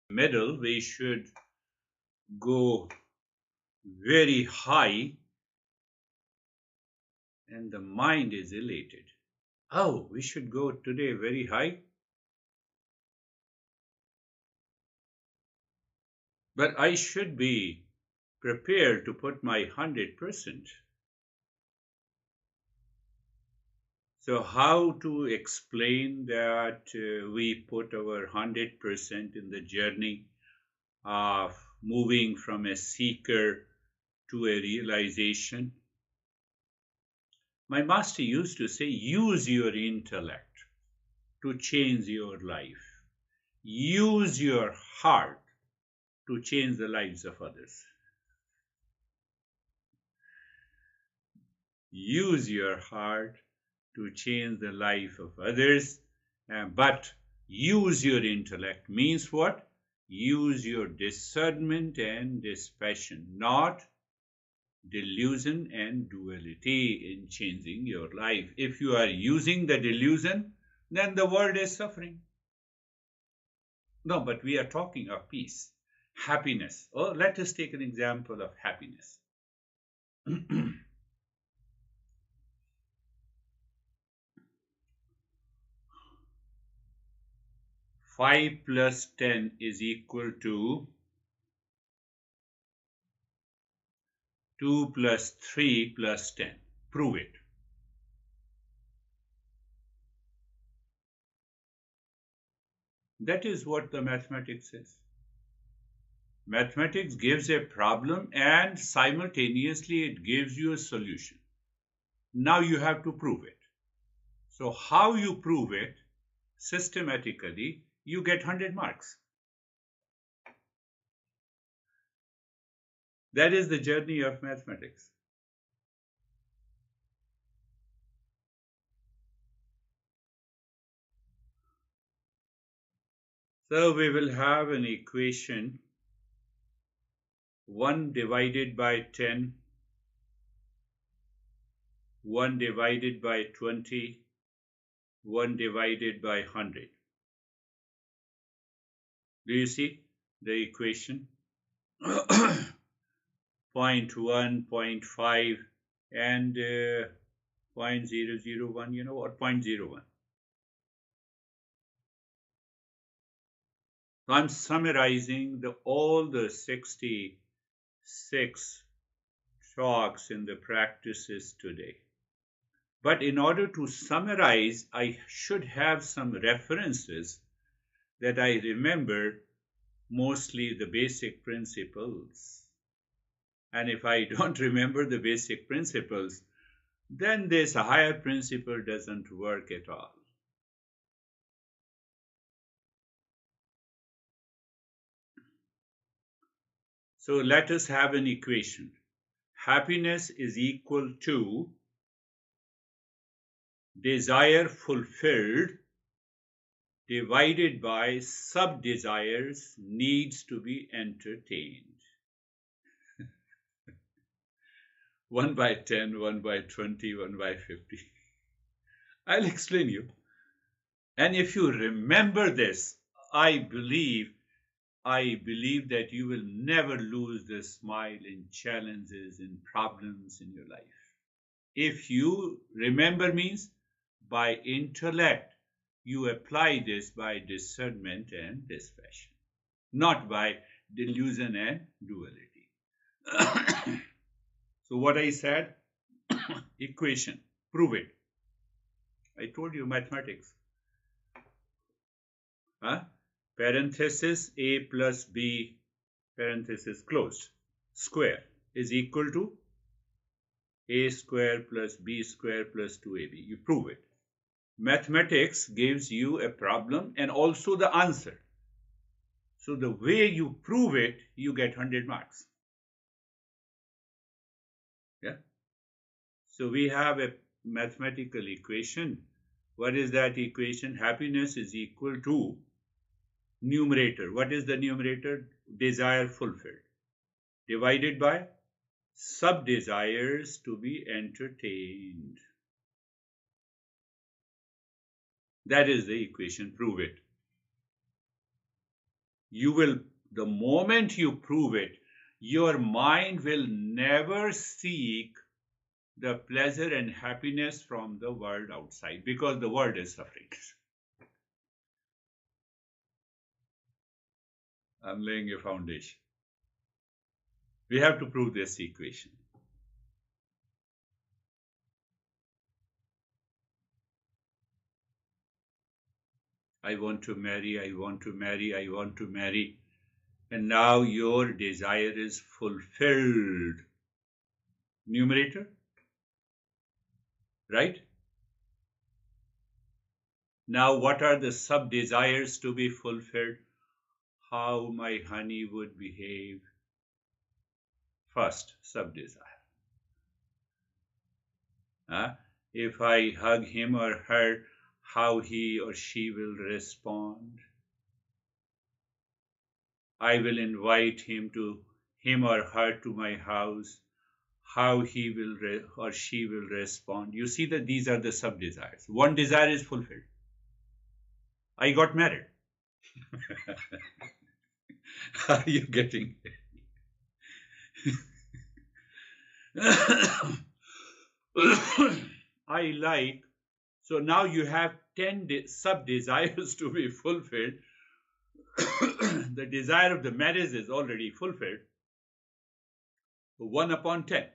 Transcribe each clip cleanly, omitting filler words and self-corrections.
middle, we should go very high and the mind is elated. Oh, we should go today very high, but I should be prepared to put my 100%. So, how to explain that we put our 100% in the journey of moving from a seeker to a realization? My master used to say, use your intellect to change your life. Use your heart to change the lives of others. Use your heart to change the life of others, but use your intellect means what? Use your discernment and dispassion, not delusion and duality in changing your life. If you are using the delusion, then the world is suffering. No, but we are talking of peace, happiness. Oh, let us take an example of happiness. 5 plus 10 is equal to 2 plus 3 plus 10. Prove it. That is what the mathematics says. Mathematics gives a problem and simultaneously it gives you a solution. Now you have to prove it. So, how you prove it systematically, you get 100 marks. That is the journey of mathematics. So, we will have an equation 1 divided by 10, 1 divided by 20, 1 divided by 100. Do you see the equation? 0.1, 0.5, and 0.001, you know what, 0.01. So I'm summarizing all the 66 talks in the practices today. But in order to summarize, I should have some references that I remember, mostly the basic principles. And if I don't remember the basic principles, then this higher principle doesn't work at all. So let us have an equation. Happiness is equal to desire fulfilled divided by sub-desires needs to be entertained. 1 by 10, 1 by 20, 1 by 50. I'll explain you. And if you remember this, I believe that you will never lose the smile in challenges and problems in your life. If you remember means by intellect, you apply this by discernment and dispassion, not by delusion and duality. So what I said, equation, prove it. I told you mathematics. Huh? Parenthesis a plus b, parenthesis closed, square is equal to a square plus b square plus 2ab. You prove it. Mathematics gives you a problem and also the answer. So the way you prove it, you get 100 marks. Yeah. So we have a mathematical equation. What is that equation? Happiness is equal to numerator. What is the numerator? Desire fulfilled. Divided by sub-desires to be entertained. That is the equation. Prove it. You will, the moment you prove it, your mind will never seek the pleasure and happiness from the world outside, because the world is suffering. I'm laying a foundation. We have to prove this equation. I want to marry, I want to marry, I want to marry. And now your desire is fulfilled. Numerator, right? Now, what are the sub desires to be fulfilled? How my honey would behave. First sub desire. If I hug him or her, how he or she will respond. I will invite him or her to my house, how he will or she will respond. You see that these are the sub desires. One desire is fulfilled. I got married. Are you getting it? I like, so now you have 10 sub desires to be fulfilled. The desire of the marriage is already fulfilled. 1 upon 10.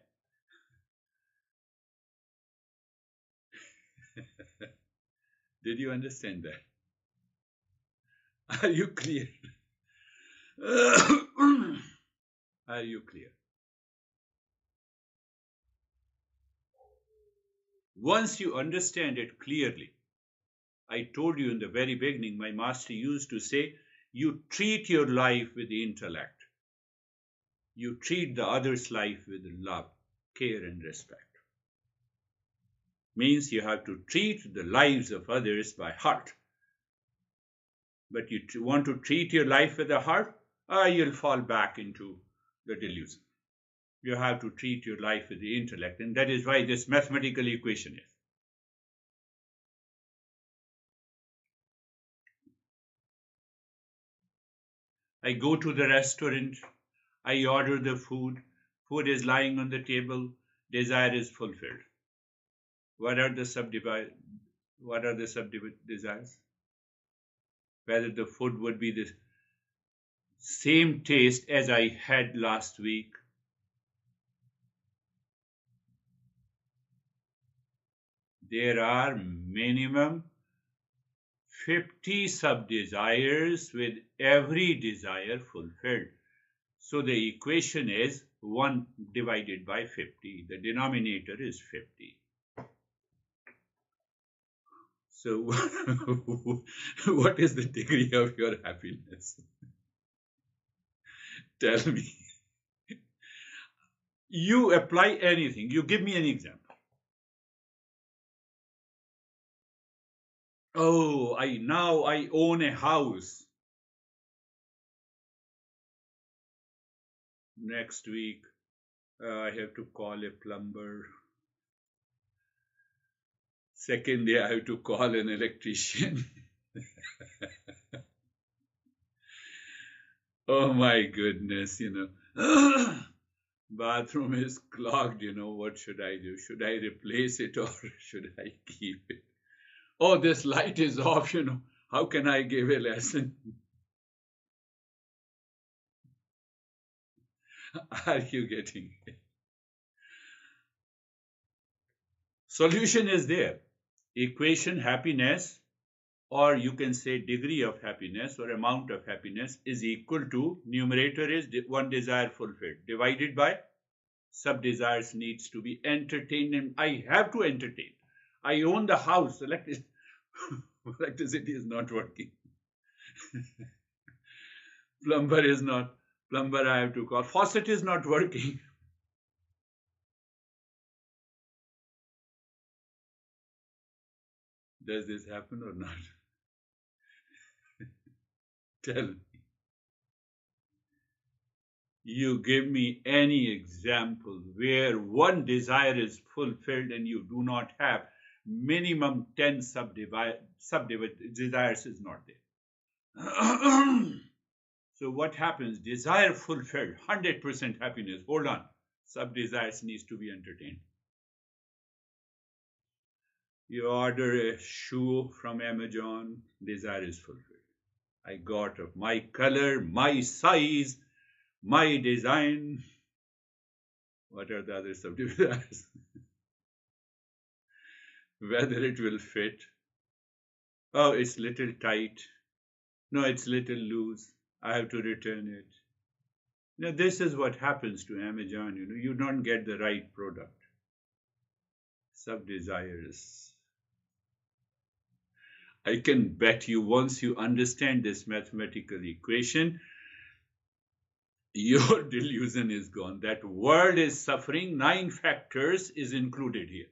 Did you understand that? Are you clear? Are you clear? Once you understand it clearly, I told you in the very beginning, my master used to say, you treat your life with the intellect. You treat the other's life with love, care, and respect. Means you have to treat the lives of others by heart. But you want to treat your life with the heart, you'll fall back into the delusion. You have to treat your life with the intellect, and that is why this mathematical equation is. I go to the restaurant, I order the food is lying on the table, desire is fulfilled. What are the sub desires? Whether the food would be the same taste as I had last week. There are minimum 50 sub desires with every desire fulfilled. So the equation is 1 divided by 50. The denominator is 50. So what is the degree of your happiness? Tell me. You apply anything. You give me an example. Oh, now I own a house. Next week, I have to call a plumber. Second day, I have to call an electrician. Oh my goodness, bathroom is clogged, what should I do? Should I replace it or should I keep it? Oh, this light is off, how can I give a lesson? Are you getting it? Solution is there. Equation happiness, or you can say degree of happiness or amount of happiness, is equal to, numerator is one desire fulfilled, divided by sub desires needs to be entertained, and I have to entertain. I own the house. Electricity is not working. Plumber I have to call. Faucet is not working. Does this happen or not? Tell me. You give me any example where one desire is fulfilled and you do not have minimum 10 desires is not there. So what happens? Desire fulfilled, 100% happiness. Hold on. Sub-desires needs to be entertained. You order a shoe from Amazon, desire is fulfilled. I got of my color, my size, my design. What are the other sub-desires? Whether it will fit. Oh, it's little tight. No, it's little loose. I have to return it. Now, this is what happens to Amazon. You don't get the right product. Sub-desires. I can bet you once you understand this mathematical equation, your delusion is gone. That world is suffering, 9 factors is included here.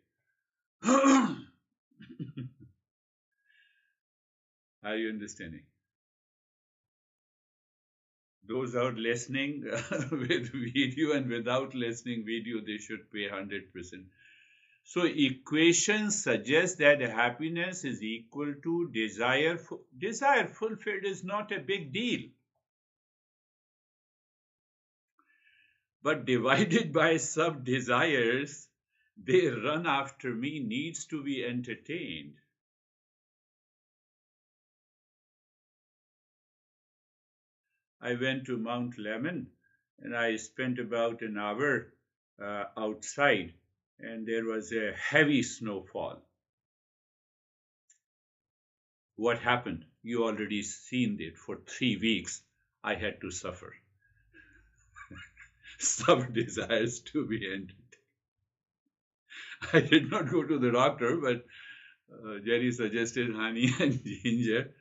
Are you understanding? Those out listening with video and without listening video, they should pay 100%. So equations suggest that happiness is equal to desire. Desire fulfilled is not a big deal. But divided by sub-desires, they run after me, needs to be entertained. I went to Mount Lemmon and I spent about an hour outside, and there was a heavy snowfall. What happened? You already seen it. For 3 weeks, I had to suffer. Some desires to be entertained. I did not go to the doctor, but Jerry suggested honey and ginger.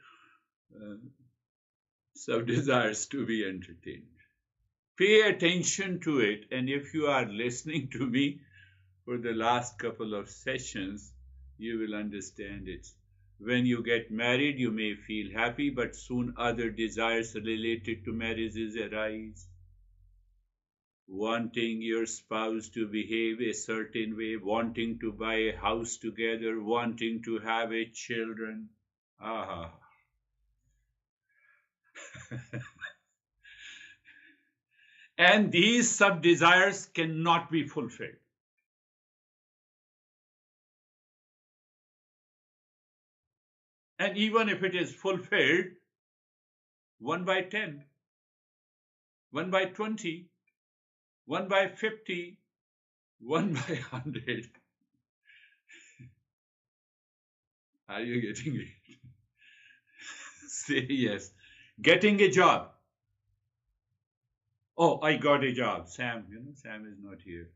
Some desires to be entertained. Pay attention to it, and if you are listening to me for the last couple of sessions, you will understand it. When you get married, you may feel happy, but soon other desires related to marriages arise. Wanting your spouse to behave a certain way, wanting to buy a house together, wanting to have a children. Aha. And these sub-desires cannot be fulfilled. And even if it is fulfilled, 1 by 10, 1 by 20, 1 by 50, 1 by 100. Are you getting it? Say yes. Getting a job. Oh, I got a job. Sam, Sam is not here.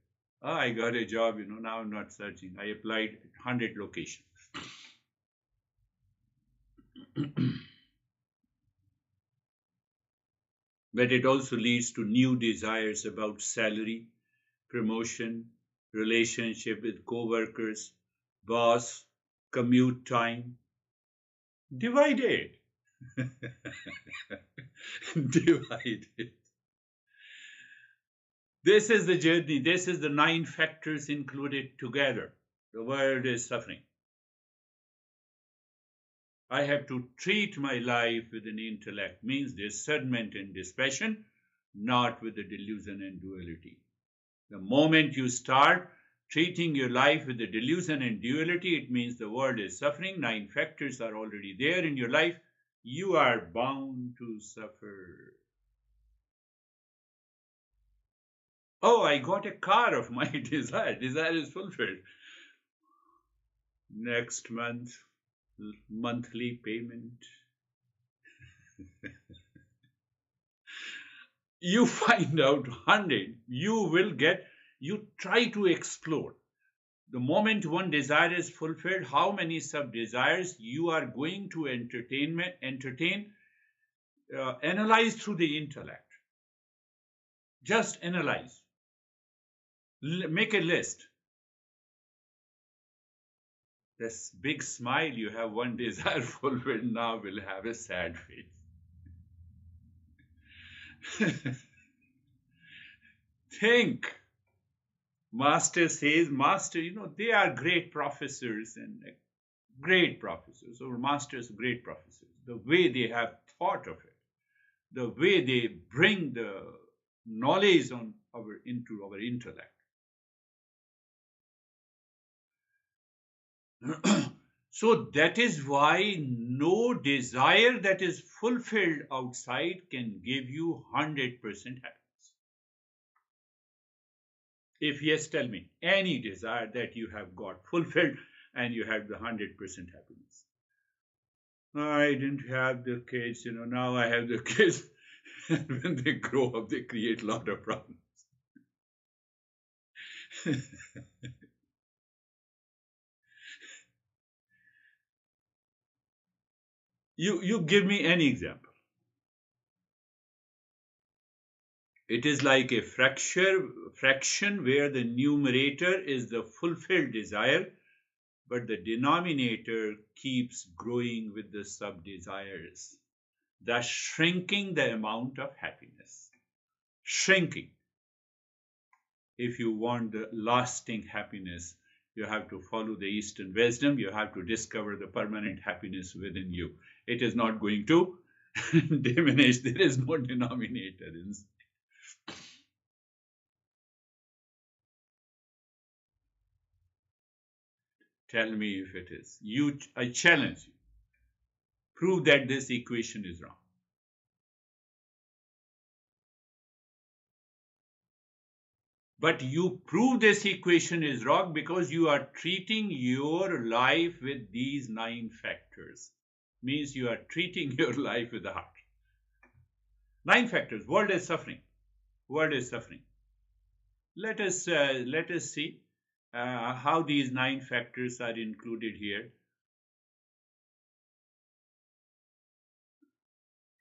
Oh, I got a job, now I'm not searching. I applied 100 locations. But it also leads to new desires about salary, promotion, relationship with co-workers, boss, commute time. Divide it. Divide it. This is the journey. This is the 9 factors included together. The world is suffering. I have to treat my life with an intellect, means discernment and dispassion, not with the delusion and duality. The moment you start treating your life with the delusion and duality, it means the world is suffering. 9 factors are already there in your life. You are bound to suffer. Oh, I got a car of my desire. Desire is fulfilled. Next month, monthly payment. You find out 100, you try to explore. The moment one desire is fulfilled, how many sub-desires you are going to analyze through the intellect. Just analyze. Make a list. This big smile, you have one desire fulfilled, now will have a sad face. Think. Master says, they are great professors and great professors, or masters, great professors. The way they have thought of it, the way they bring the knowledge into our intellect. So that is why no desire that is fulfilled outside can give you 100% happiness. If yes, tell me any desire that you have got fulfilled and you have the 100% happiness. I didn't have the kids, now I have the kids. And when they grow up, they create a lot of problems. You give me any example. It is like a fraction where the numerator is the fulfilled desire, but the denominator keeps growing with the sub-desires, thus shrinking the amount of happiness. Shrinking. If you want the lasting happiness, you have to follow the Eastern wisdom. You have to discover the permanent happiness within you. It is not going to diminish. There is no denominator. Tell me if it is. I challenge you. Prove that this equation is wrong. But you prove this equation is wrong because you are treating your life with these 9 factors. Means you are treating your life with the heart. 9 factors. World is suffering. World is suffering. Let us see how these 9 factors are included here.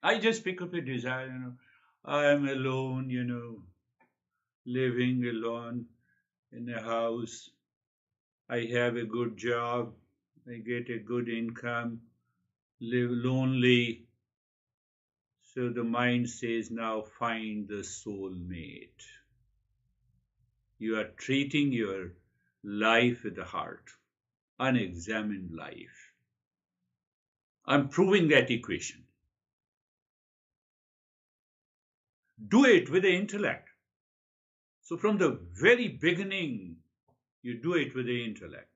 I just pick up a desire, I am alone, living alone in a house. I have a good job. I get a good income. Live lonely. So the mind says, now find the soulmate. You are treating your life with the heart, unexamined life. I'm proving that equation. Do it with the intellect. So from the very beginning, you do it with the intellect.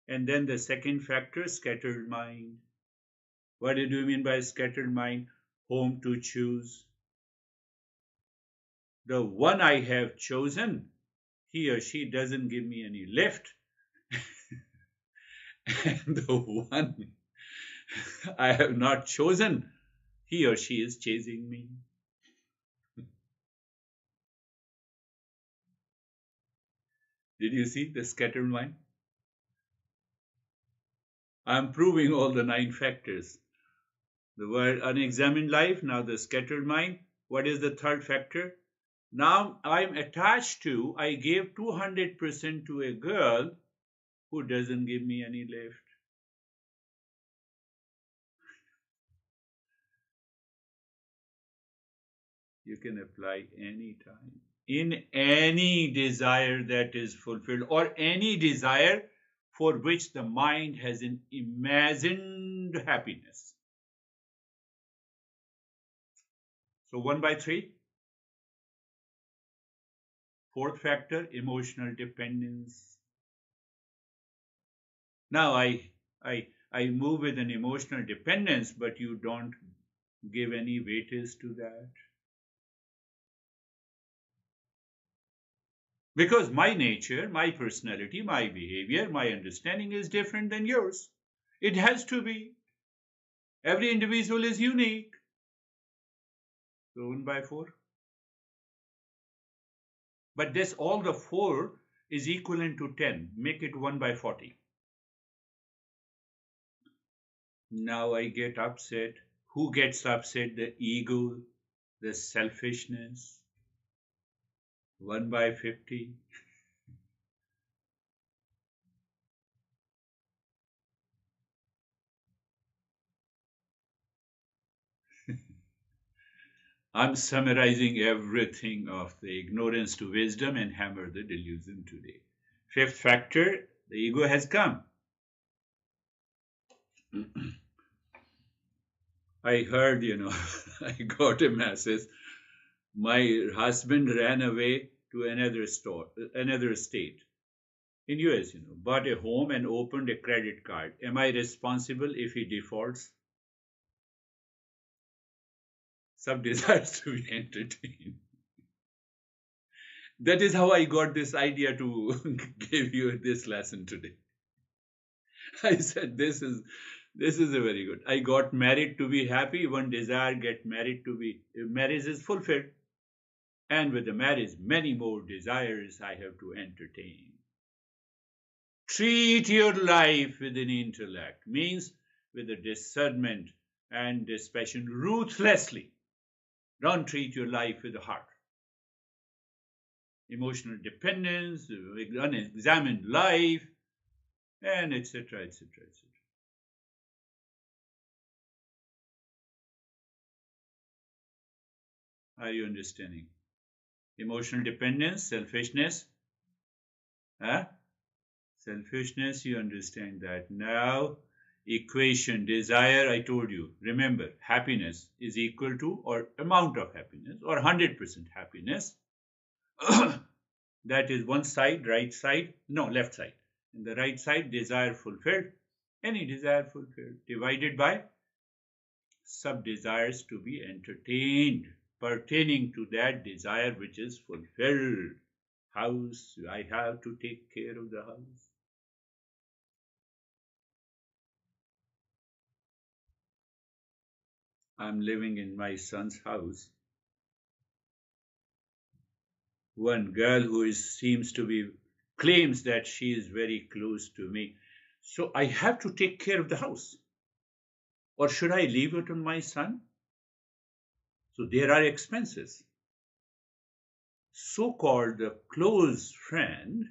And then the second factor, scattered mind. What do you mean by scattered mind? Whom to choose. The one I have chosen, he or she doesn't give me any lift. And the one I have not chosen, he or she is chasing me. Did you see the scattered mind? I'm proving all the 9 factors. The word unexamined life, now the scattered mind. What is the third factor? Now I'm attached to, I gave 200% to a girl who doesn't give me any lift. You can apply any time, in any desire that is fulfilled, or any desire for which the mind has an imagined happiness. So 1 by 3. Fourth factor, emotional dependence. Now I move with an emotional dependence, but you don't give any weightage to that. Because my nature, my personality, my behavior, my understanding is different than yours. It has to be. Every individual is unique. So 1 by 4. But this, all the 4 is equivalent to 10. Make it 1 by 40. Now I get upset. Who gets upset? The ego, the selfishness. 1 by 50. I'm summarizing everything of the ignorance to wisdom and hammer the delusion today. Fifth factor, the ego has come. I heard, I got a message. My husband ran away to another state in US, bought a home and opened a credit card. Am I responsible if he defaults? Some desires to be entertained. That is how I got this idea to give you this lesson today. I said this is a very good. I got married to be happy. One desire get married to be marriage is fulfilled. And with the marriage, many more desires I have to entertain. Treat your life with an intellect, means with a discernment and dispassion ruthlessly. Don't treat your life with the heart. Emotional dependence, unexamined life, and etc., etc., etc. Are you understanding? Emotional dependence, selfishness. Huh? Selfishness, you understand that. Now, equation, desire, I told you. Remember, happiness is equal to or amount of happiness or 100% happiness. That is one side, right side, no, left side. In the right side, desire fulfilled, any desire fulfilled, divided by sub desires to be entertained, pertaining to that desire which is fulfilled. House, I have to take care of the house. I'm living in my son's house. One girl who seems to be claims that she is very close to me. So I have to take care of the house. Or should I leave it on my son? So there are expenses. So called the close friend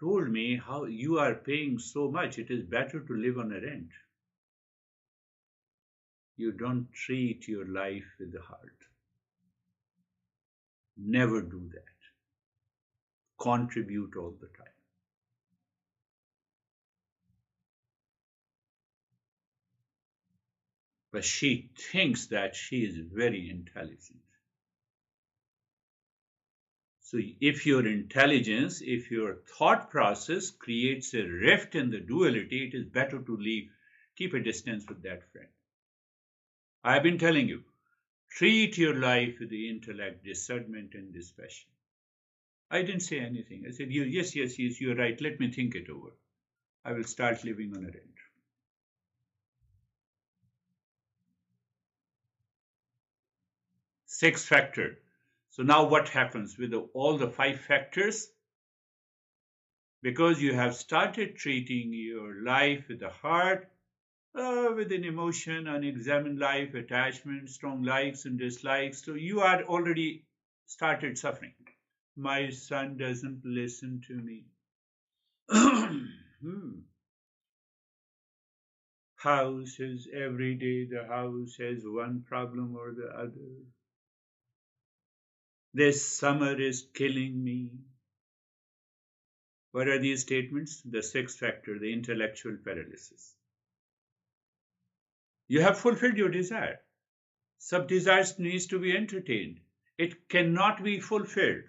told me how you are paying so much, it is better to live on a rent. You don't treat your life with the heart. Never do that. Contribute all the time. But she thinks that she is very intelligent. So if your intelligence, if your thought process creates a rift in the duality, it is better to leave, keep a distance with that friend. I've been telling you, treat your life with the intellect, discernment, and dispassion. I didn't say anything. I said, yes, yes, yes, you're right. Let me think it over. I will start living on a rent. Sixth factor. So now what happens with all the five factors? Because you have started treating your life with the heart, with an emotion, unexamined life, attachment, strong likes and dislikes. So you are already started suffering. My son doesn't listen to me. Houses, every day the house has one problem or the other. This summer is killing me. What are these statements? The sixth factor, the intellectual paralysis. You have fulfilled your desire. Sub desires needs to be entertained. It cannot be fulfilled.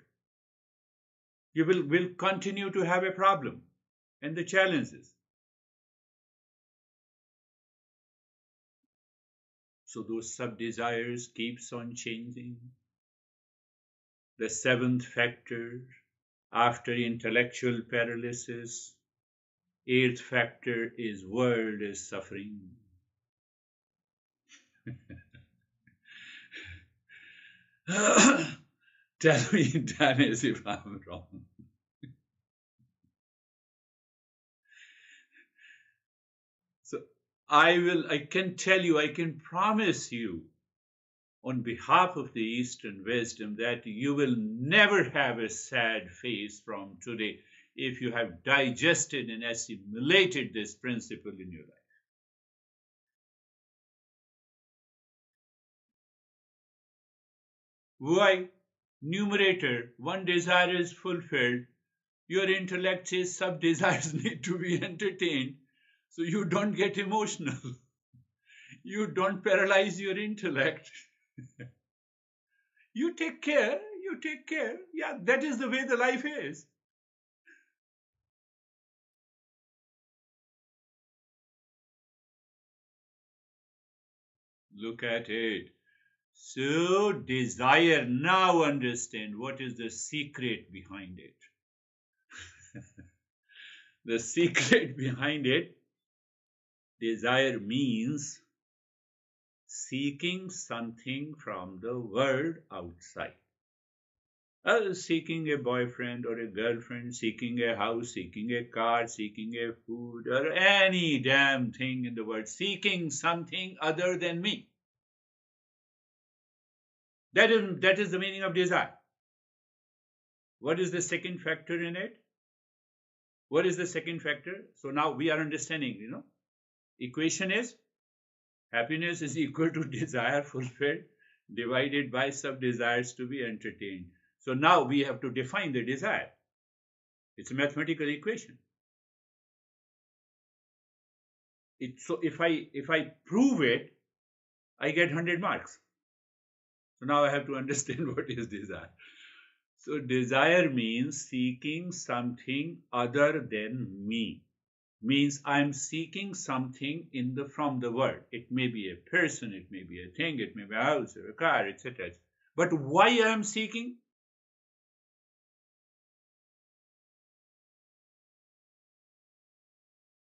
You will continue to have a problem and the challenges. So those sub desires keeps on changing. The seventh factor, after intellectual paralysis, eighth factor is world is suffering. Tell me, Dennis, if I'm wrong. So I can tell you, I can promise you on behalf of the Eastern wisdom that you will never have a sad face from today if you have digested and assimilated this principle in your life. Why? Numerator, one desire is fulfilled. Your intellect says sub desires need to be entertained, so you don't get emotional. You don't paralyze your intellect. You take care, you take care. Yeah, that is the way the life is. Look at it. So, desire, now understand what is the secret behind it. The secret behind it, desire means seeking something from the world outside. Seeking a boyfriend or a girlfriend, seeking a house, seeking a car, seeking a food, or any damn thing in the world, seeking something other than me. That is the meaning of desire. What is the second factor in it? What is the second factor? So now we are understanding, equation is happiness is equal to desire fulfilled divided by sub desires to be entertained. So now we have to define the desire. It's a mathematical equation. So if I prove it, I get 100 marks. So now I have to understand what is desire. So desire means seeking something other than me. Means I'm seeking something from the world. It may be a person, it may be a thing, it may be a house or a car, etc. But why I am seeking?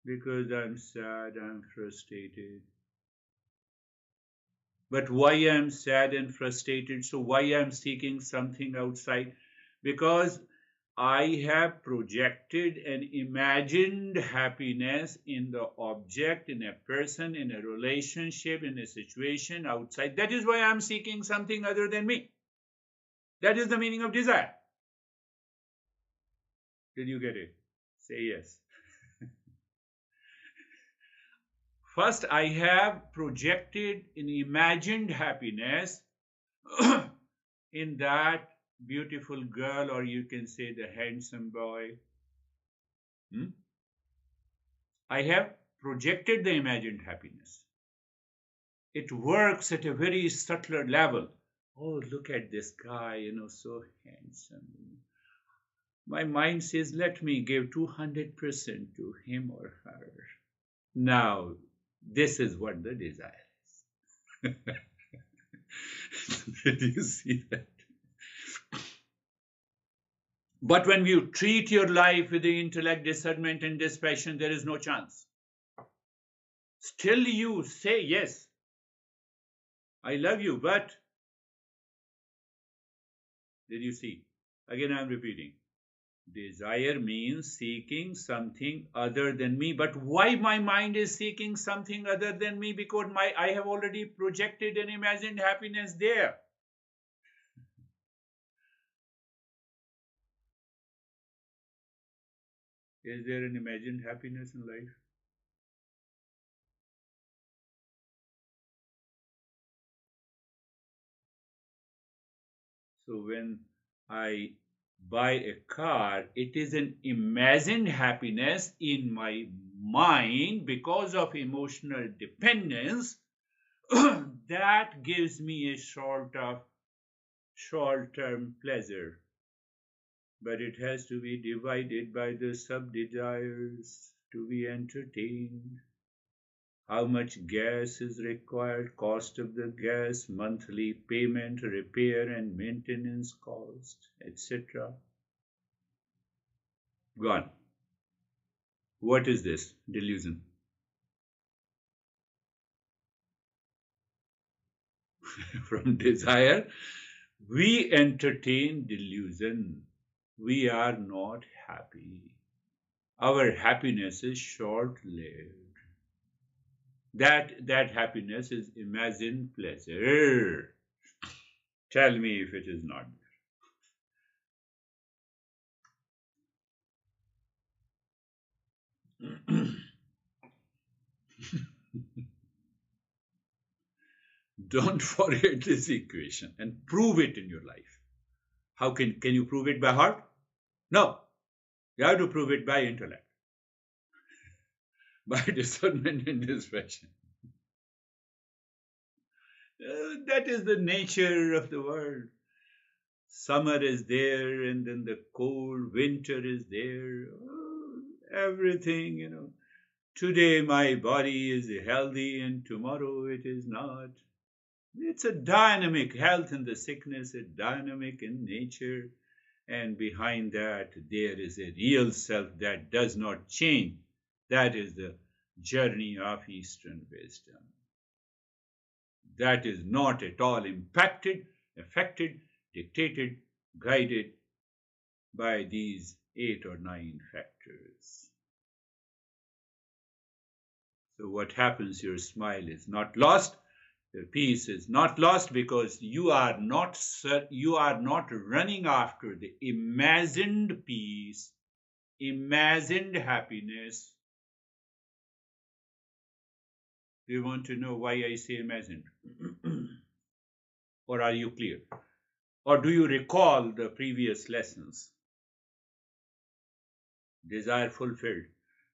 Because I'm sad, I'm frustrated. But why I'm sad and frustrated? So why I'm seeking something outside? Because I have projected and imagined happiness in the object, in a person, in a relationship, in a situation outside. That is why I'm seeking something other than me. That is the meaning of desire. Did you get it? Say yes. First, I have projected an imagined happiness in that beautiful girl, or you can say the handsome boy. I have projected the imagined happiness. It works at a very subtler level. Oh, look at this guy, so handsome. My mind says, let me give 200% to him or her. Now, this is what the desire is. Did you see that? But when you treat your life with the intellect, discernment, and dispassion, there is no chance. Still, you say, yes, I love you, but did you see? Again, I'm repeating. Desire means seeking something other than me. But why my mind is seeking something other than me? Because I have already projected and imagined happiness there. Is there an imagined happiness in life? So when I buy a car, it is an imagined happiness in my mind because of emotional dependence that gives me a short-term pleasure. But it has to be divided by the sub-desires to be entertained. How much gas is required, cost of the gas, monthly payment, repair and maintenance cost, etc. Gone. What is this? Delusion. From desire, we entertain delusion. We are not happy. Our happiness is short-lived. That happiness is imagined pleasure. Tell me if it is not. Don't forget this equation and prove it in your life. How can you prove it by heart? No. You have to prove it by intellect, by discernment and dispassion. That is the nature of the world. Summer is there, and then the cold winter is there. Everything, Today my body is healthy, and tomorrow it is not. It's a dynamic health and the sickness, a dynamic in nature. And behind that, there is a real self that does not change. That is the journey of Eastern wisdom. That is not at all impacted, affected, dictated, guided by these 8 or 9 factors. So, what happens? Your smile is not lost. Your peace is not lost because you are not running after the imagined peace, imagined happiness. Do you want to know why I say imagined? Or are you clear? Or do you recall the previous lessons? Desire fulfilled.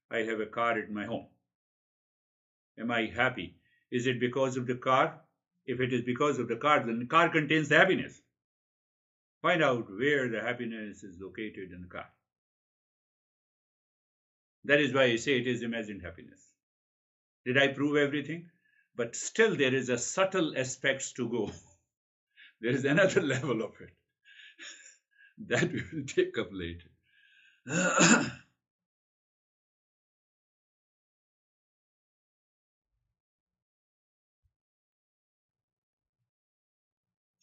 I have a car at my home. Am I happy? Is it because of the car? If it is because of the car, then the car contains the happiness. Find out where the happiness is located in the car. That is why I say it is imagined happiness. Did I prove everything? But still there is a subtle aspects to go. There is another level of it. That we will take up later.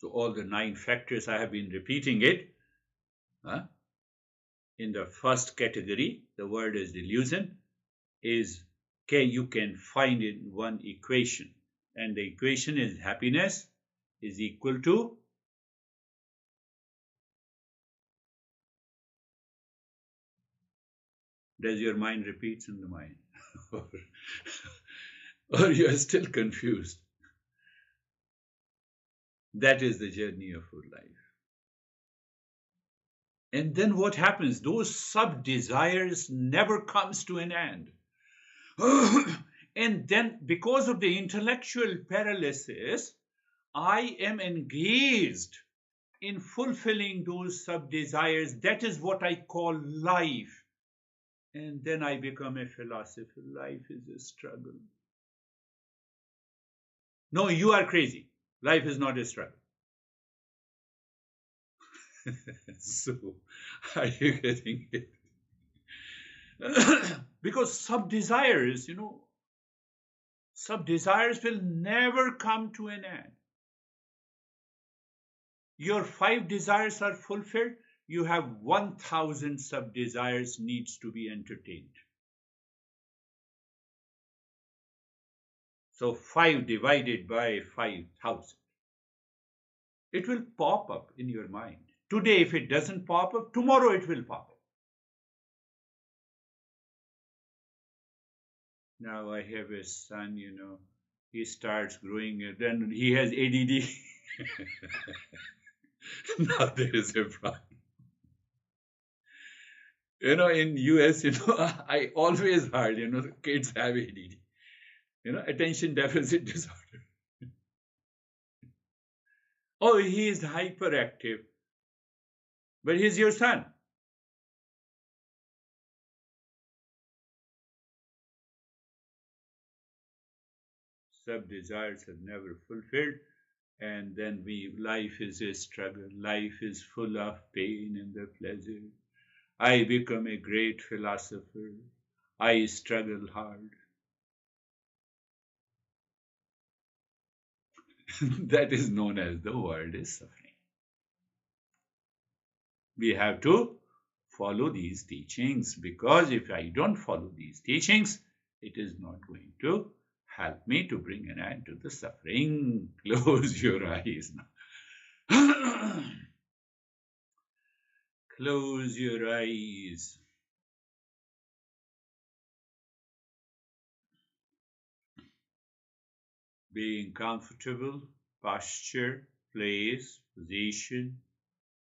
So all the 9 factors, I have been repeating it. In the first category, the word is delusion, you can find in one equation. And the equation is happiness is equal to does your mind repeats in the mind? Or you are still confused? That is the journey of our life. And then what happens? Those sub-desires never comes to an end. And then because of the intellectual paralysis, I am engaged in fulfilling those sub-desires. That is what I call life. And then I become a philosopher. Life is a struggle. No, you are crazy. Life is not a struggle. So, are you getting it? Because sub-desires, sub-desires will never come to an end. Your 5 desires are fulfilled, you have 1,000 sub-desires needs to be entertained. So 5 divided by 5,000. It will pop up in your mind. Today, if it doesn't pop up, tomorrow it will pop up. Now I have a son, he starts growing, then he has ADD. Now there is a problem. In US, I always heard, kids have ADD. Attention deficit disorder. Oh, he is hyperactive. But he's your son. Sub-desires are never fulfilled. And then life is a struggle. Life is full of pain and the pleasure. I become a great philosopher. I struggle hard. That is known as the world is suffering. We have to follow these teachings because if I don't follow these teachings, it is not going to help me to bring an end to the suffering. Close your eyes now. Close your eyes. Being comfortable, posture, place, position.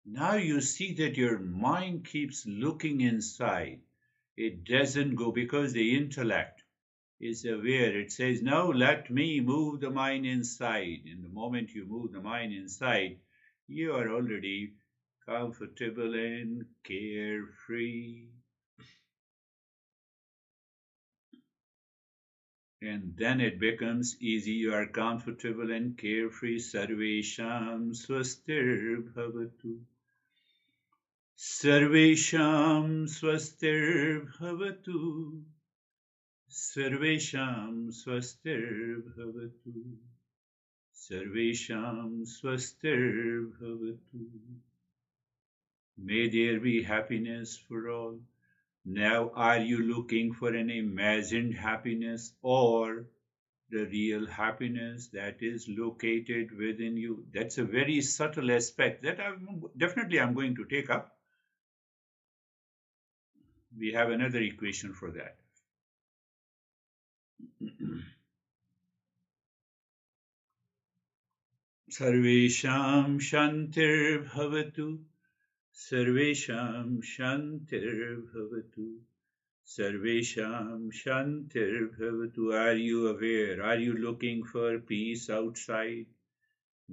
Now you see that your mind keeps looking inside. It doesn't go because the intellect is aware. It says, now let me move the mind inside. In the moment you move the mind inside, you are already comfortable and carefree. And then it becomes easy. You are comfortable and carefree. Sarvesham swastir bhavatu. Sarvesham swastir bhavatu. Sarvesham swastir bhavatu. Sarvesham swastir bhavatu. May there be happiness for all. Now, are you looking for an imagined happiness or the real happiness that is located within you? That's a very subtle aspect that I'm going to take up. We have another equation for that. Sarvesham shantir bhavatu. Sarvesham shantir bhavatu. Sarvesham shantir bhavatu. Are you aware? Are you looking for peace outside?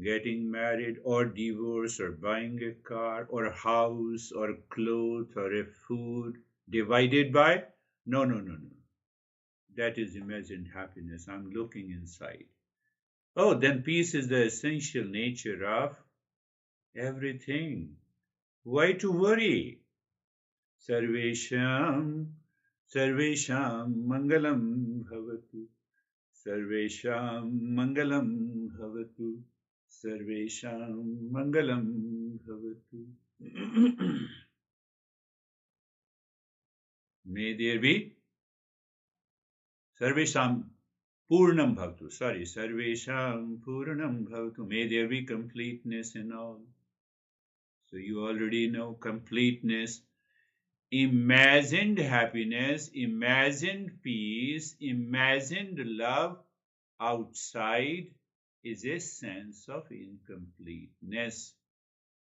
Getting married or divorce or buying a car or a house or clothes or a food divided by? No, no, no, no. That is imagined happiness. I'm looking inside. Oh, then peace is the essential nature of everything. Why to worry? Sarvesham, Sarvesham Mangalam Bhavatu. Sarvesham Mangalam Bhavatu. Sarvesham Mangalam Bhavatu. May there be Sarvesham Purnam Bhavatu. Sorry, Sarvesham Purnam Bhavatu. May there be completeness in all. So you already know completeness. Imagined happiness, imagined peace, imagined love outside is a sense of incompleteness.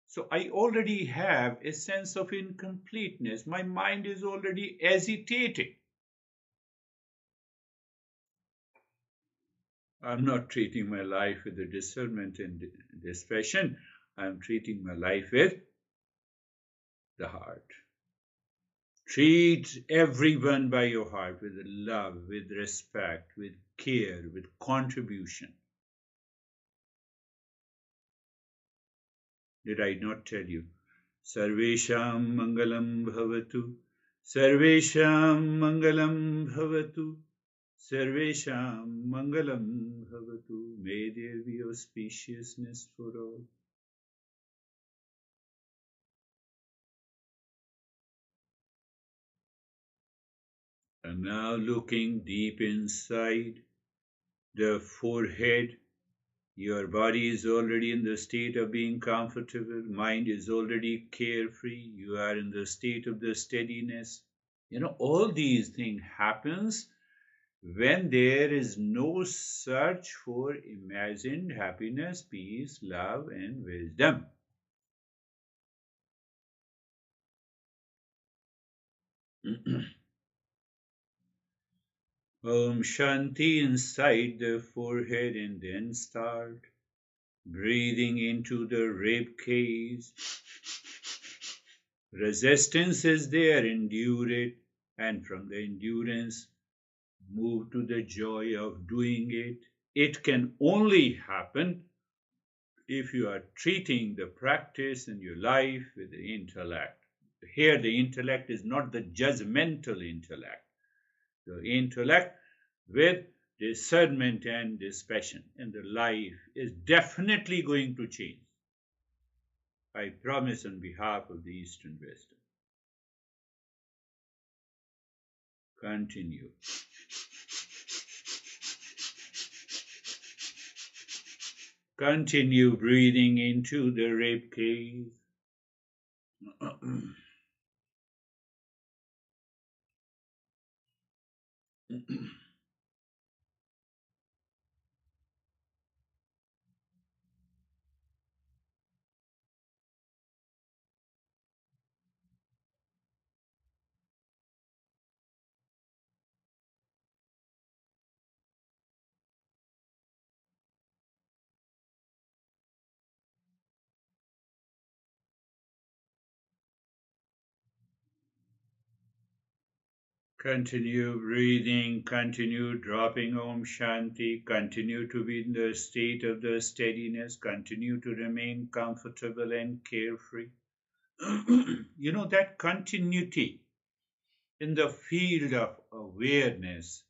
So I already have a sense of incompleteness. My mind is already agitating. I'm not treating my life with the discernment and dispassion. I'm treating my life with the heart. Treat everyone by your heart with love, with respect, with care, with contribution. Did I not tell you? Sarvesham Mangalam Bhavatu. Sarvesham Mangalam Bhavatu. Sarvesham Mangalam Bhavatu. May there be auspiciousness for all. And now looking deep inside the forehead, your body is already in the state of being comfortable. Mind is already carefree. You are in the state of the steadiness. All these things happens when there is no search for imagined happiness, peace, love, and wisdom. Om Shanti inside the forehead, and then start breathing into the rib cage. Resistance is there, endure it, and from the endurance, move to the joy of doing it. It can only happen if you are treating the practice in your life with the intellect. Here, the intellect is not the judgmental intellect. The intellect with discernment and dispassion, and the life is definitely going to change. I promise on behalf of the Eastern wisdom. Continue. Continue breathing into the rib cage. Continue breathing, continue dropping Om Shanti, continue to be in the state of the steadiness, continue to remain comfortable and carefree. That continuity in the field of awareness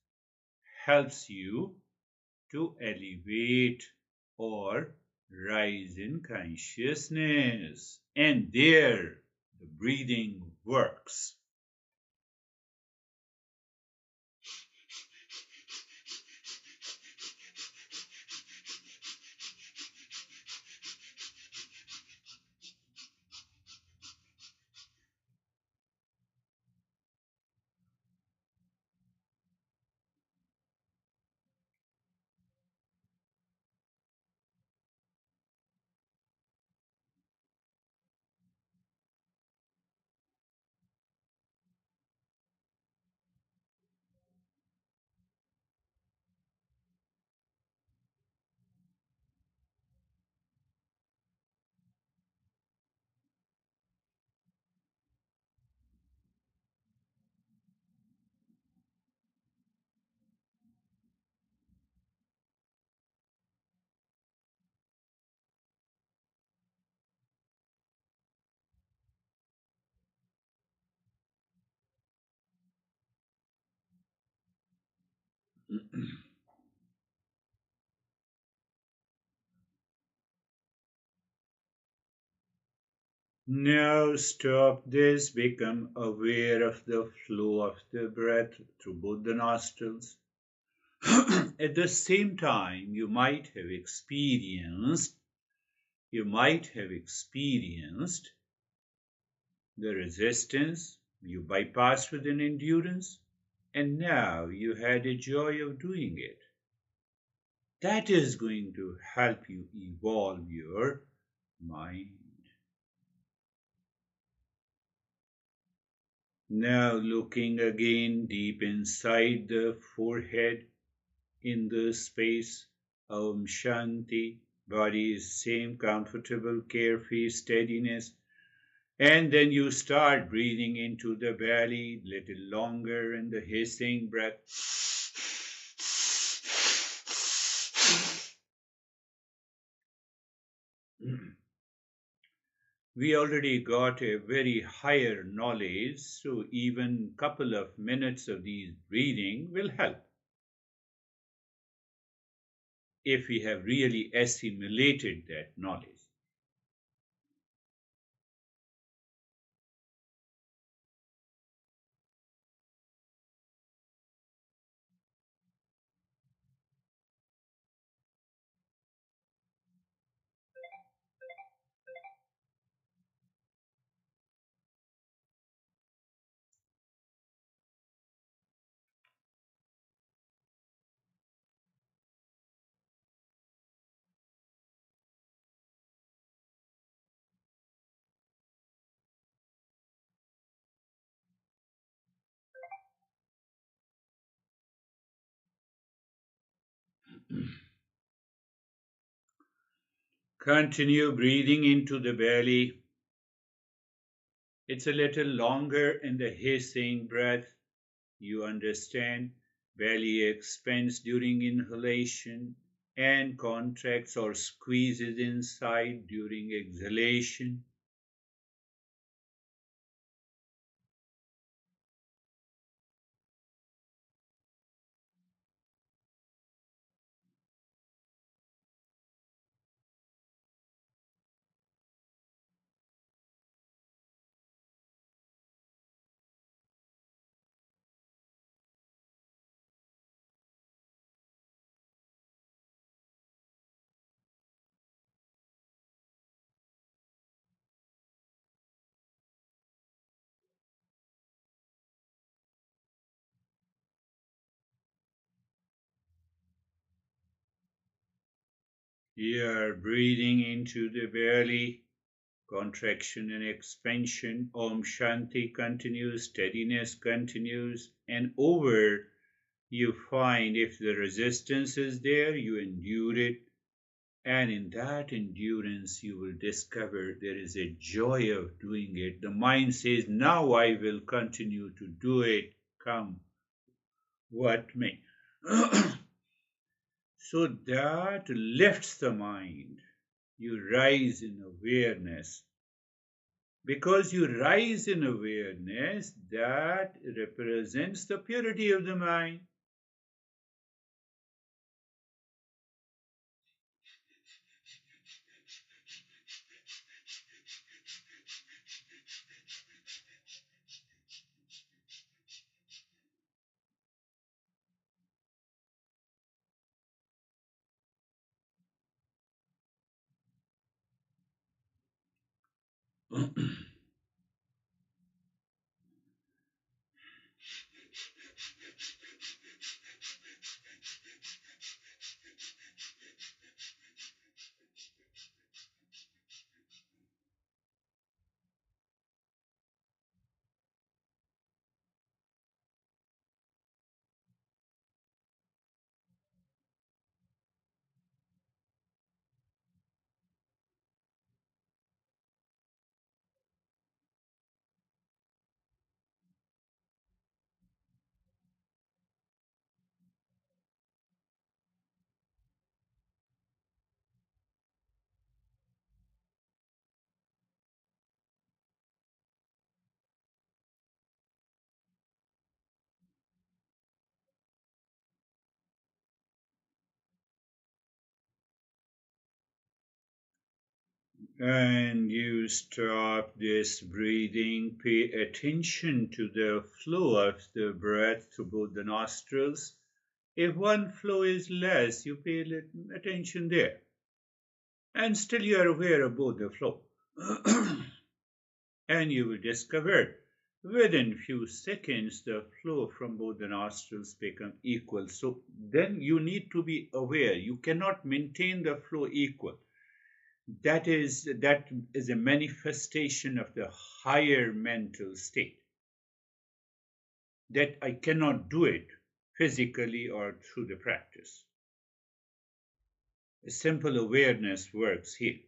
helps you to elevate or rise in consciousness. And there, the breathing works. Now stop this, become aware of the flow of the breath through both the nostrils. At the same time, you might have experienced the resistance, you bypassed with an endurance, and now you had a joy of doing it. That is going to help you evolve your mind. Now looking again deep inside the forehead in the space, Om Shanti, body is same comfortable, carefree steadiness. And then you start breathing into the belly, little longer in the hissing breath. We already got a very higher knowledge, so even a couple of minutes of these breathing will help. If we have really assimilated that knowledge. Continue breathing into the belly. It's a little longer in the hissing breath. You understand, belly expands during inhalation and contracts or squeezes inside during exhalation. You are breathing into the belly, contraction and expansion. Om Shanti continues, steadiness continues, and over you find if the resistance is there, you endure it. And in that endurance, you will discover there is a joy of doing it. The mind says, now I will continue to do it come what may. So that lifts the mind. You rise in awareness. Because you rise in awareness, that represents the purity of the mind. And you stop this breathing, pay attention to the flow of the breath through both the nostrils. If one flow is less, you pay attention there. And still you are aware of both the flow. And you will discover within few seconds the flow from both the nostrils become equal. So then you need to be aware. You cannot maintain the flow equal. That is a manifestation of the higher mental state. That I cannot do it physically or through the practice. A simple awareness works here.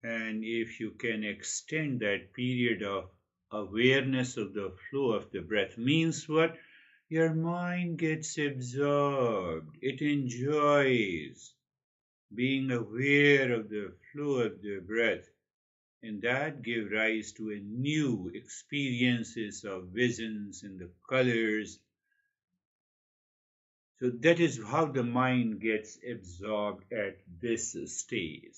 And if you can extend that period of awareness of the flow of the breath, means what? Your mind gets absorbed. It enjoys being aware of the flow of the breath. And that gives rise to a new experiences of visions and the colors. So that is how the mind gets absorbed at this stage.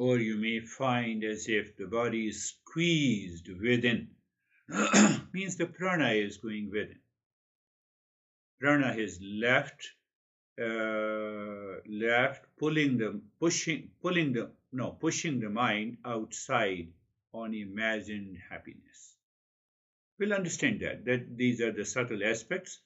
Or you may find as if the body is squeezed within. Means the prana is going within. Prana is pushing the mind outside on imagined happiness. We'll understand that these are the subtle aspects.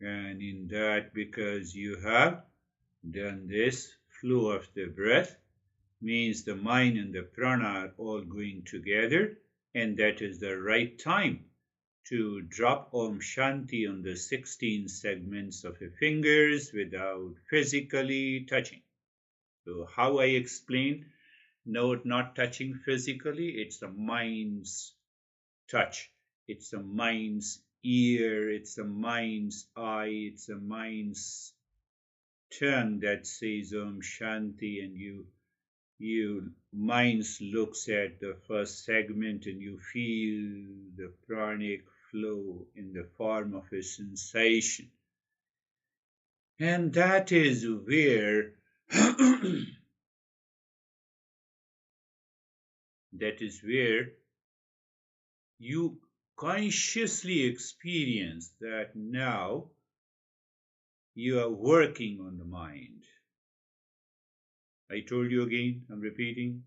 And in that, because you have done this flow of the breath, means the mind and the prana are all going together, and that is the right time to drop Om Shanti on the 16 segments of the fingers without physically touching. So how I explain, no, not touching physically, it's the mind's touch. It's the mind's ear, it's the mind's eye, it's the mind's tongue that says Om Shanti, and you minds looks at the first segment and you feel the pranic flow in the form of a sensation. And that is where that is where you consciously experience that now you are working on the mind. I told you again, I'm repeating,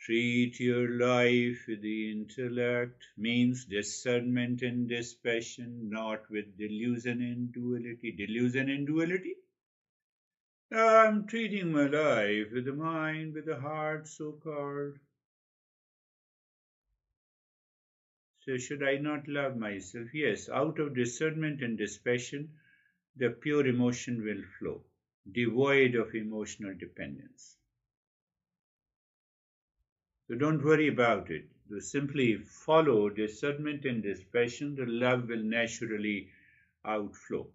Treat your life with the intellect means discernment and dispassion, not with delusion and duality. Delusion and duality? I'm treating my life with the mind, with the heart, so called. So, should I not love myself? Yes, out of discernment and dispassion, the pure emotion will flow, devoid of emotional dependence. So, don't worry about it. You simply follow discernment and dispassion, the love will naturally outflow.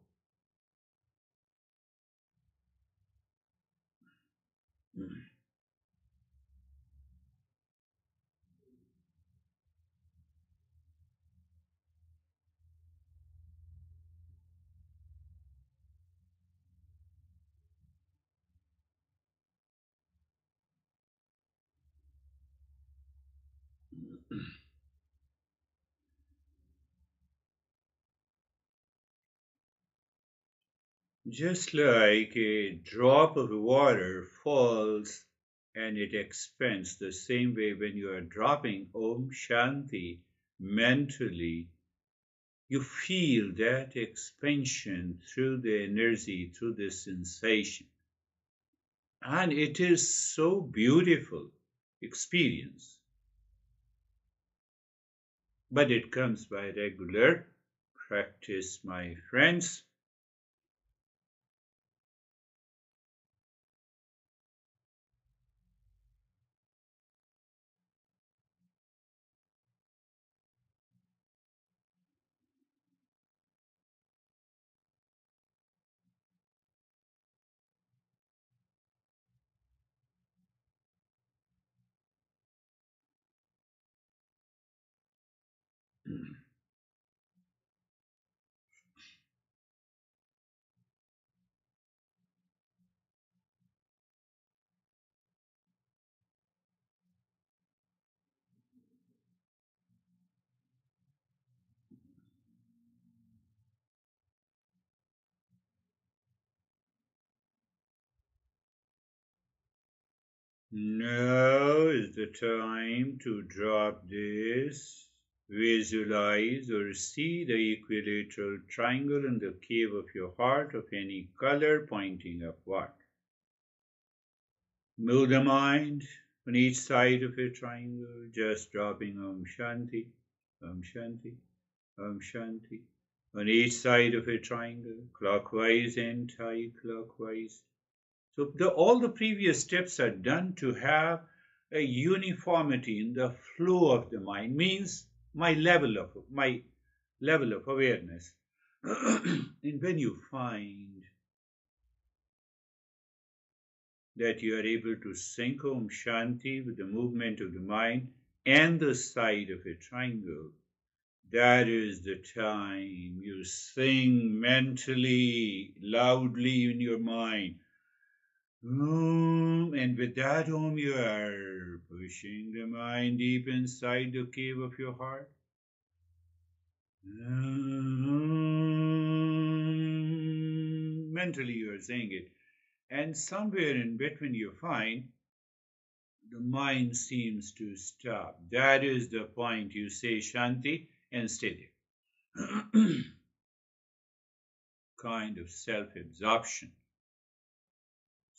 Just like a drop of water falls and it expands, the same way when you are dropping Om Shanti mentally, you feel that expansion through the energy, through the sensation. And it is so beautiful experience. But it comes by regular practice, my friends. Now is the time to drop this. Visualize or see the equilateral triangle in the cave of your heart of any color pointing upward. Move the mind on each side of a triangle, just dropping Om Shanti, Om Shanti, Om Shanti. On each side of a triangle, clockwise and anti-clockwise. So all the previous steps are done to have a uniformity in the flow of the mind, means my level of awareness. And when you find that you are able to sync Om Shanti with the movement of the mind and the side of a triangle, that is the time you sing mentally, loudly in your mind. And with that Om, you are pushing the mind deep inside the cave of your heart. Mentally, you are saying it. And somewhere in between, you find the mind seems to stop. That is the point. You say Shanti and stay there. Kind of self absorption.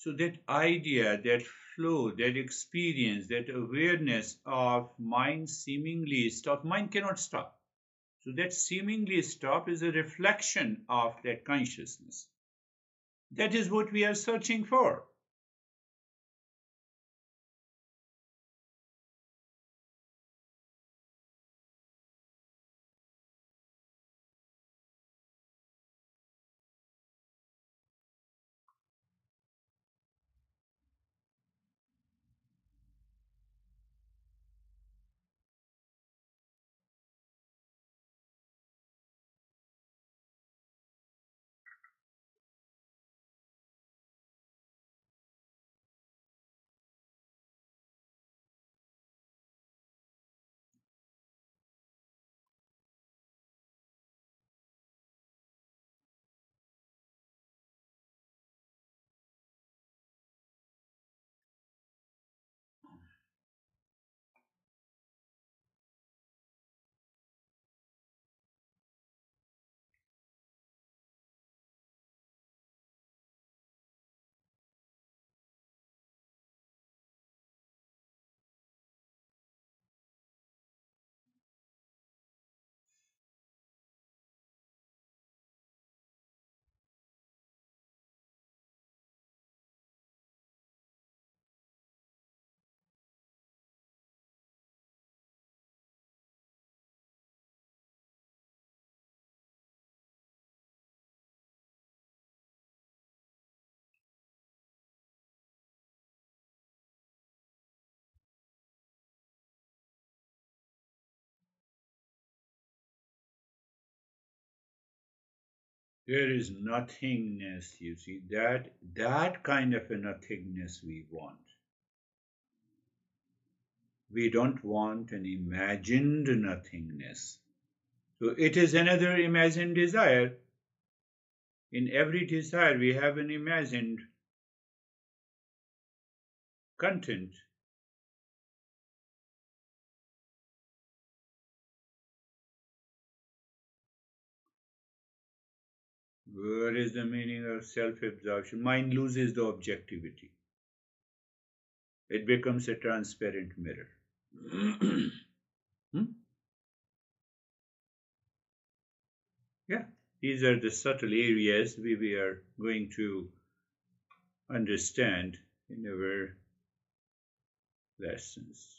So, that idea, that flow, that experience, that awareness of mind seemingly stop, mind cannot stop. So, that seemingly stop is a reflection of that consciousness. That is what we are searching for. There is nothingness, you see, that kind of a nothingness we want. We don't want an imagined nothingness. So it is another imagined desire. In every desire, we have an imagined content. Where is the meaning of self absorption? Mind loses the objectivity, it becomes a transparent mirror. Hmm? Yeah, these are the subtle areas we are going to understand in our lessons.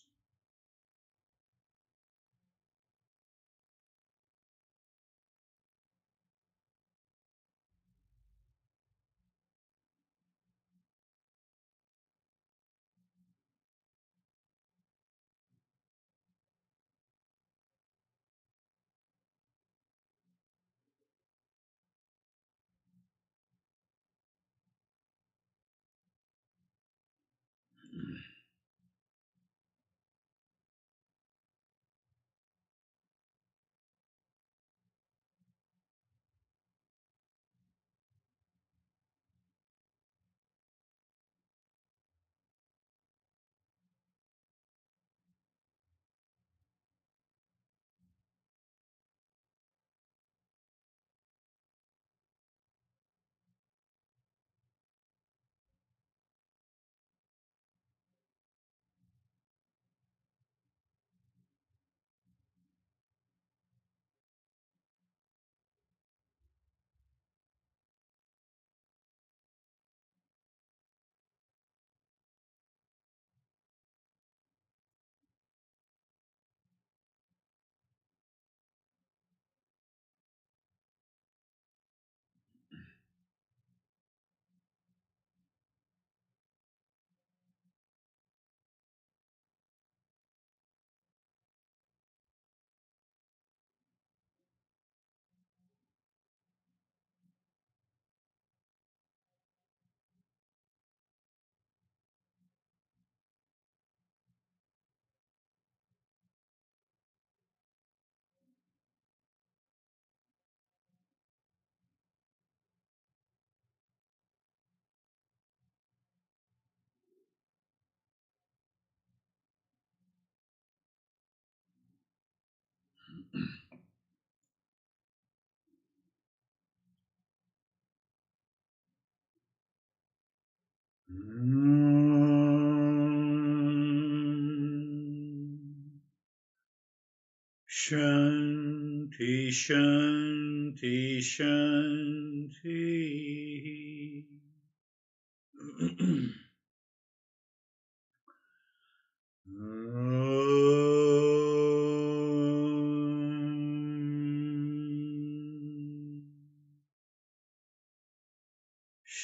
Shanti, Shanti, Shanti.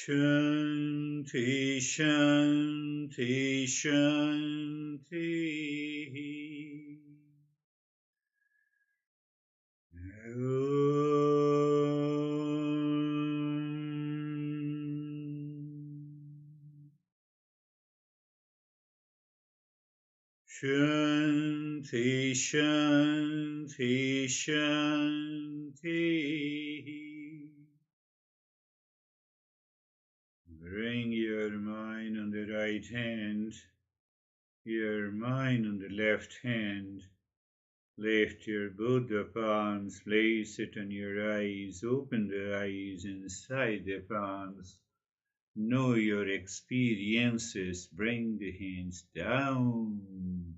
Shanti, Shanti, Shanti. Shanti, Shanti, Shanti. Bring your mind on the right hand, your mind on the left hand. Lift your Buddha palms, place it on your eyes, open the eyes inside the palms. Know your experiences, bring the hands down.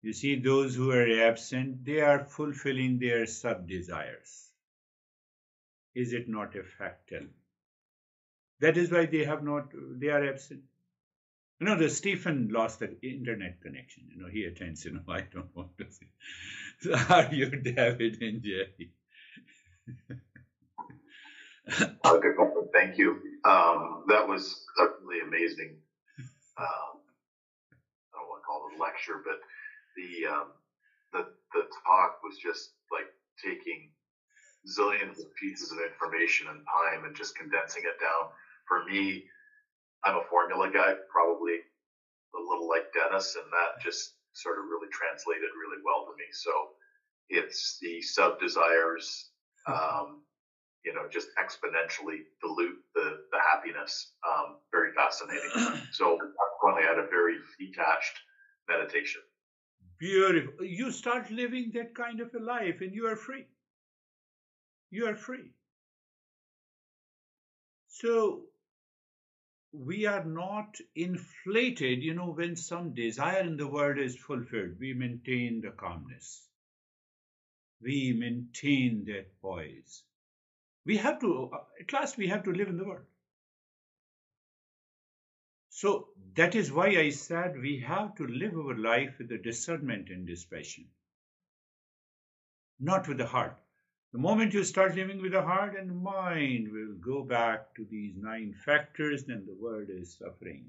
You see, those who are absent, they are fulfilling their sub-desires. Is it not a fact? Tell me. That is why they are absent. The Stephen lost the internet connection. He attends, I don't want to say. So are you David and Jerry? Okay, thank you. That was really amazing. I don't want to call it a lecture, but the talk was just like taking zillions of pieces of information and time and just condensing it down. For me, I'm a formula guy, probably a little like Dennis, and that just sort of really translated really well to me. So it's the sub desires, just exponentially dilute the happiness. Very fascinating. So consequently, I had a very detached meditation. Beautiful. You start living that kind of a life and you are free. You are free. So we are not inflated, when some desire in the world is fulfilled, we maintain the calmness. We maintain that poise. We have to, at last, we have to live in the world. So that is why I said we have to live our life with the discernment and dispassion, not with the heart. The moment you start living with the heart and the mind will go back to these 9 factors, then the world is suffering.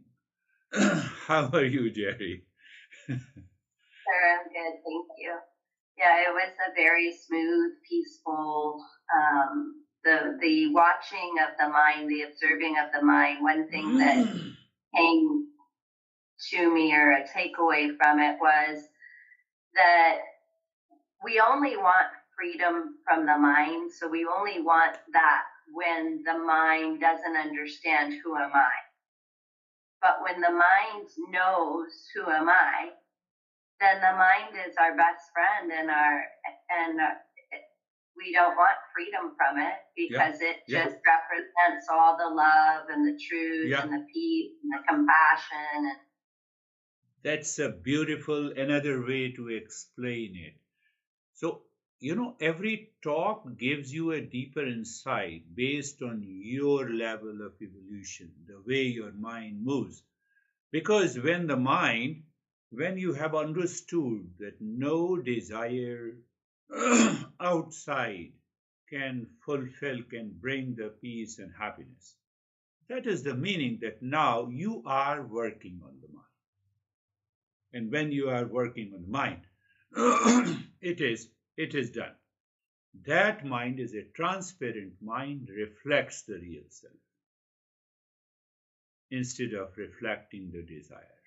How are you, Jerry? Sir, I'm good, thank you. Yeah, it was a very smooth, peaceful, the watching of the mind, the observing of the mind. One thing that came to me, or a takeaway from it, was that we only want freedom from the mind. So we only want that when the mind doesn't understand who am I. But when the mind knows who am I, then the mind is our best friend, and we don't want freedom from it, because it just represents all the love and the truth and the peace and the compassion. And that's a beautiful another way to explain it. So, every talk gives you a deeper insight based on your level of evolution, the way your mind moves. Because when you have understood that no desire outside can bring the peace and happiness, that is the meaning that now you are working on the mind. And when you are working on the mind, it is done. That mind is a transparent mind, reflects the real self instead of reflecting the desire.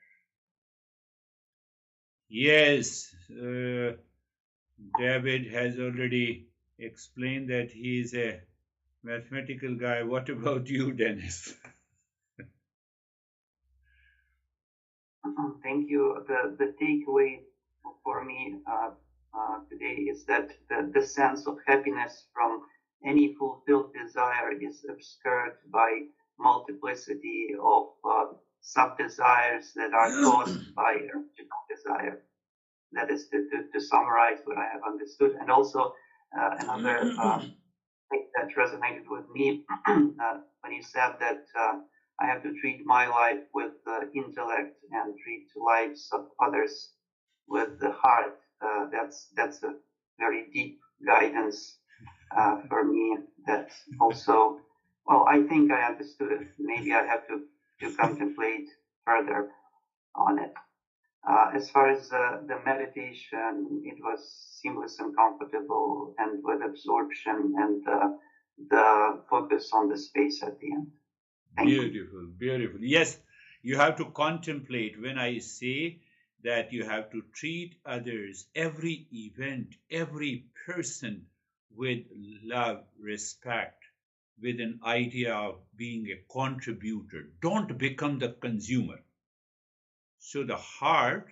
Yes, David has already explained that he is a mathematical guy. What about you, Dennis? Thank you. The takeaway for me today is that the sense of happiness from any fulfilled desire is obscured by multiplicity of sub-desires that are caused by original desire. That is to summarize what I have understood. And also another thing that resonated with me when you said that I have to treat my life with intellect and treat the lives of others with the heart. That's a very deep guidance for me. That also, well, I think I understood it. Maybe I have to contemplate further on it. As far as the meditation, it was seamless and comfortable, and with absorption and the focus on the space at the end. Beautiful, beautiful. Yes, you have to contemplate. When I say that you have to treat others, every event, every person with love, respect, with an idea of being a contributor. Don't become the consumer. So the heart,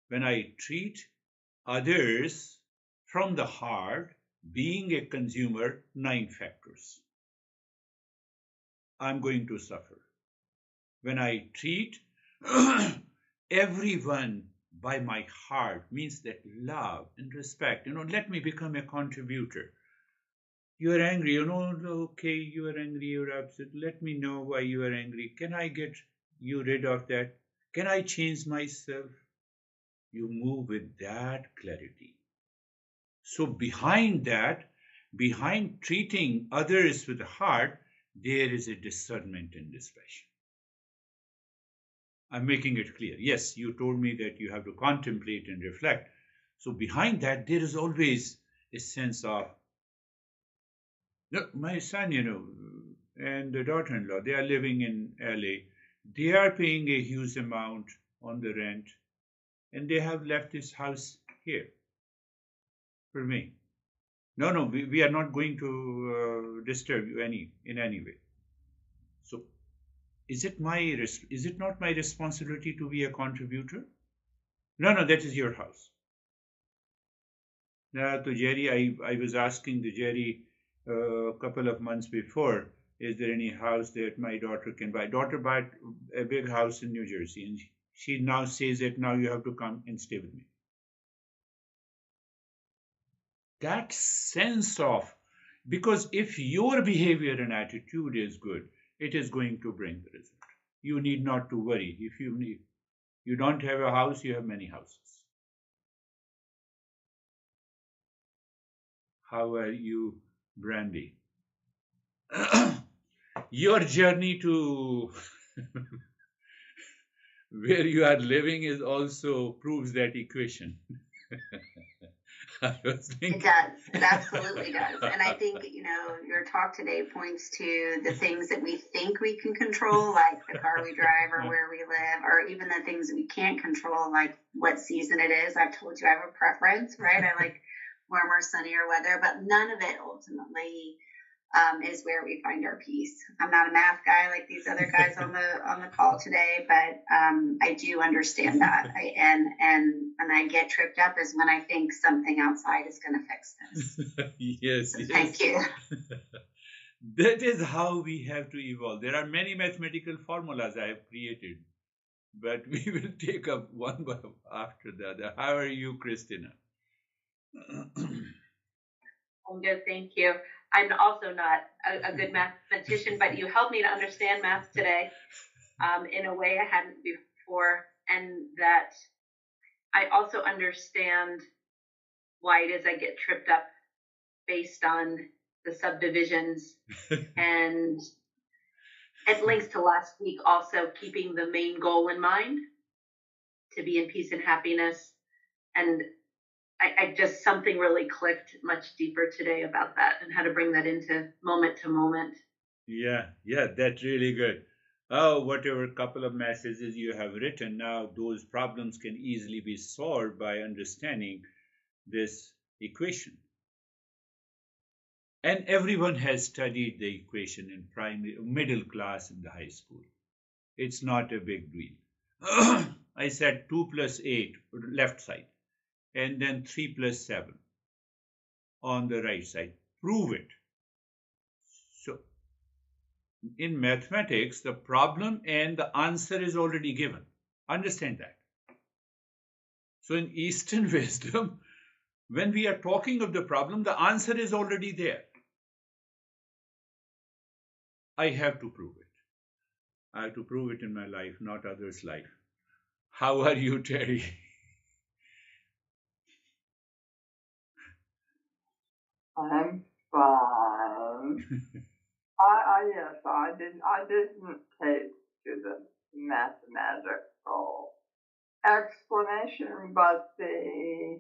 when I treat others from the heart, being a consumer, 9 factors. I'm going to suffer. When I treat everyone by my heart, means that love and respect, let me become a contributor. You are angry, okay, you are angry, you're upset. Let me know why you are angry. Can I get you rid of that? Can I change myself? You move with that clarity. So behind that, behind treating others with the heart, there is a discernment and dispassion. I'm making it clear. Yes, you told me that you have to contemplate and reflect. So behind that, there is always a sense of No, my son, and the daughter-in-law, they are living in LA. They are paying a huge amount on the rent, and they have left this house here for me. No, no, we are not going to disturb you in any way. So, is it not my responsibility to be a contributor? No, no, that is your house. Now, to Jerry, I was asking the Jerry a couple of months before, is there any house that my daughter can buy? Daughter bought a big house in New Jersey, and she now says that now you have to come and stay with me. That sense of, because if your behavior and attitude is good, it is going to bring the result. You need not to worry. If you don't have a house, you have many houses. How are you, Brandy? Your journey to where you are living is also proves that equation. I was thinking. It does. It absolutely does. And I think, your talk today points to the things that we think we can control, like the car we drive or where we live, or even the things that we can't control, like what season it is. I've told you I have a preference, right? I like warmer, sunnier weather, but none of it ultimately is where we find our peace. I'm not a math guy like these other guys on the call today, but I do understand that. And I get tripped up is when I think something outside is going to fix this. Yes, so yes. Thank you. That is how we have to evolve. There are many mathematical formulas I have created, but we will take up one by after the other. How are you, Christina? I'm good, thank you. I'm also not a good mathematician, but you helped me to understand math today in a way I hadn't before, and that I also understand why it is I get tripped up based on the subdivisions. And it links to last week also, keeping the main goal in mind, to be in peace and happiness. And I just, something really clicked much deeper today about that and how to bring that into moment to moment. Yeah, that's really good. Oh, whatever couple of messages you have written now, those problems can easily be solved by understanding this equation. And everyone has studied the equation in primary, middle class in the high school. It's not a big deal. I said 2 plus 8, left side, and then 3 plus 7 on the right side. Prove it. So, in mathematics, the problem and the answer is already given. Understand that. So, in Eastern wisdom, when we are talking of the problem, the answer is already there. I have to prove it. I have to prove it in my life, not others' life. How are you, Terry? I'm fine. I didn't take to the mathematical explanation, but the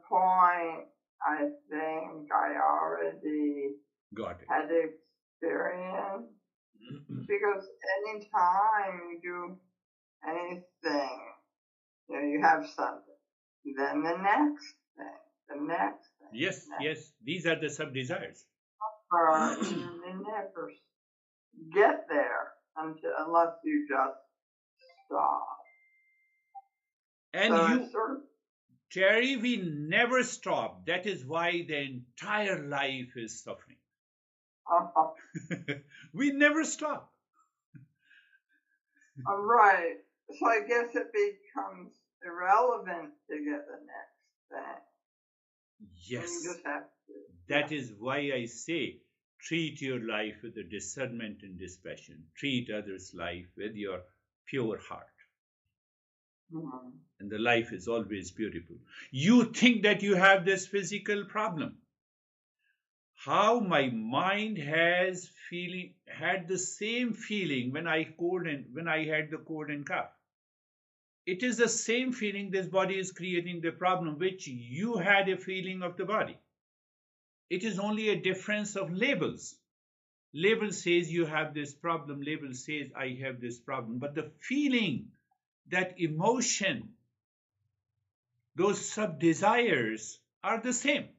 point I think I already Got it. had experienced, because anytime you do anything, you have something, then the next thing. Yes, these are the sub-desires. You never get there unless you just stop. And so Terry, we never stop. That is why the entire life is suffering. We never stop. Right. So I guess it becomes irrelevant to get the next thing. Yes. You just have to. That is why I say, treat your life with the discernment and dispassion. Treat others' life with your pure heart. Mm-hmm. And the life is always beautiful. You think that you have this physical problem. How my mind had the same feeling when I had the cold and cough. It is the same feeling this body is creating the problem, which you had a feeling of the body. It is only a difference of labels. Label says you have this problem, label says I have this problem, but the feeling, that emotion, those sub-desires are the same.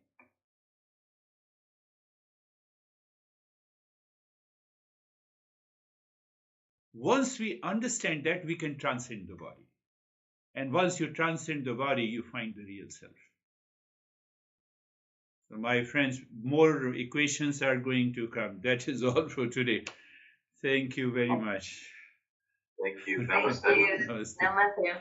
Once we understand that, we can transcend the body. And once you transcend the body, you find the real self. So my friends, more equations are going to come. That is all for today. Thank you very much. Thank you. Thank Namaste. you. Namaste. Namaste.